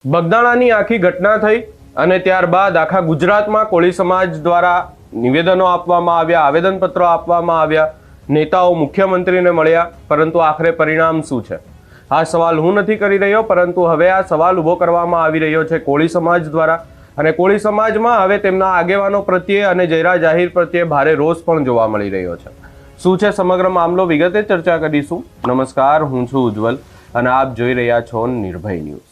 બગદાણાની આખી ઘટના થઈ અને ત્યારબાદ આખા ગુજરાતમાં કોળી સમાજ દ્વારા નિવેદનો આપવામાં આવ્યા, આવેદનપત્રો આપવામાં આવ્યા, નેતાઓ મુખ્યમંત્રીને મળ્યા, પરંતુ આખરે પરિણામ શું છે? આ સવાલ હું નથી કરી રહ્યો, પરંતુ હવે આ સવાલ ઊભો કરવામાં આવી રહ્યો છે કોળી સમાજ દ્વારા. અને કોળી સમાજમાં હવે તેમના આગેવાનો પ્રત્યે અને જયરા જાહેર પ્રત્યે ભારે રોષ પણ જોવા મળી રહ્યો છે. શું છે સમગ્ર મામલો, વિગતે ચર્ચા કરીશું. નમસ્કાર, હું છું ઉજ્જવલ અને આપ જોઈ રહ્યા છો નિર્ભય ન્યૂઝ.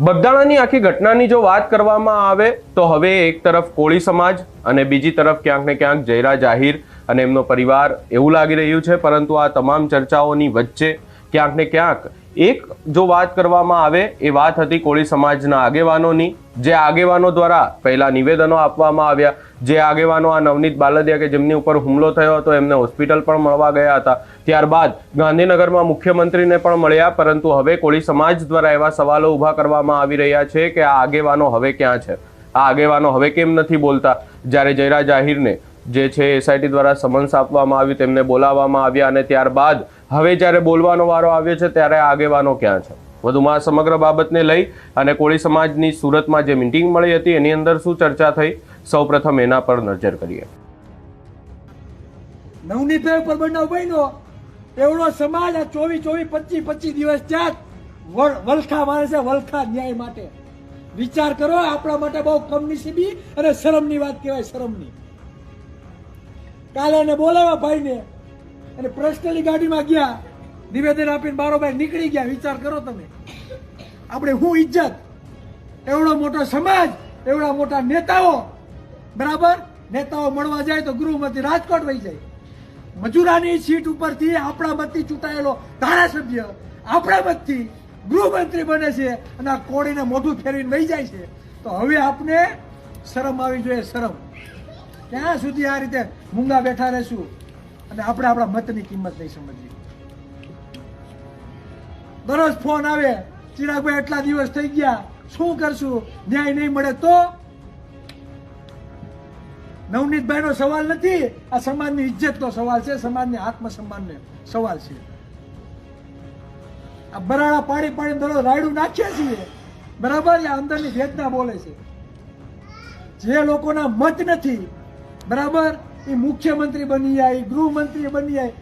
બગદાણાની આખી ઘટનાની જો વાત કરવામાં આવે તો હવે એક તરફ કોળી સમાજ અને બીજી તરફ ક્યાંક ને ક્યાંક જયરા જાહેર અને એમનો પરિવાર એવું લાગી રહ્યું છે. પરંતુ આ તમામ ચર્ચાઓની વચ્ચે ક્યાંક ને ક્યાંક એક જો વાત કરવામાં આવે એ વાત હતી કોળી સમાજના આગેવાનોની, જે આગેવાનો દ્વારા પહેલા નિવેદનો આપવામાં આવ્યા, જે આગેવાનો આ નવનીત બાલદિયા કે જેમની ઉપર હુમલો થયો હતો એમને હોસ્પિટલ પણ મળવા ગયા હતા, ત્યારબાદ ગાંધીનગરમાં મુખ્યમંત્રીને પણ મળ્યા. પરંતુ હવે કોળી સમાજ દ્વારા એવા સવાલો ઊભા કરવામાં આવી રહ્યા છે કે આ આગેવાનો હવે ક્યાં છે? આ આગેવાનો હવે કેમ નથી બોલતા? જ્યારે જયરા જાહેરને જે છે એસઆઈટી દ્વારા સમન્સ આપવામાં આવ્યું, તેમને બોલાવવામાં આવ્યા અને ત્યારબાદ હવે જ્યારે બોલવાનો વારો આવ્યો છે ત્યારે આગેવાનો ક્યાં છે? વધુમાં સમગ્ર બાબતને લઈ અને કોળી સમાજની સુરતમાં જે મીટિંગ મળી હતી એની અંદર શું ચર્ચા થઈ, સૌપ્રથમ એના પર નજર કરીએ. નવનીતભાઈ ઉપર બનાવ બન્યો, એવડો સમાજ આ 24-25 દિવસ ત્યાં વલખા મારે છે, વલખા ન્યાય માટે. વિચાર કરો, આપણા માટે બહુ કમનસીબી અને શરમની વાત કહેવાય, શરમની. કાલે એને બોલાવ્યા ભાઈને અને પર્સનલી ગાડીમાં ગયા, નિવેદન આપીને બારોબાર નીકળી ગયા. વિચાર કરો તમે, આપણે શું ઇજ્જત! એવડો મોટો સમાજ, એવડા મોટા નેતાઓ, બરાબર, નેતાઓ મળવા જાય તો ગૃહમંત્રી રાજકોટ વહી જાય. મજૂરાની સીટ ઉપરથી આપણા મતથી ચૂંટાયેલો ધારાસભ્ય આપણા મતથી ગૃહમંત્રી બને છે અને આ કોળીને મોઢું ફેરવીને વહી જાય છે. તો હવે આપને શરમ આવી જોઈએ, શરમ. ક્યાં સુધી આ રીતે મૂંગા બેઠા રહેશું અને આપણે આપણા મતની કિંમત નહીં સમજીએ? દરરોજ ફોન આવે, ચિરાગભાઈ એટલા દિવસ થઈ ગયા, શું કરશું? ન્યાય નહીં મળે તો? નવનીતભાઈનો સવાલ નથી, આ સમાજની ઇજ્જતનો સવાલ છે, સમાજની આત્મસન્માનનો સવાલ છે. આ બરાડા પાડી પાડીને દરરોજ રાયડું નાખીએ છીએ, બરાબર, એ અંદરની વેદના બોલે છે. જે લોકોના મત નથી, બરાબર, એ મુખ્યમંત્રી બની જાય, ગૃહમંત્રી બની જાય,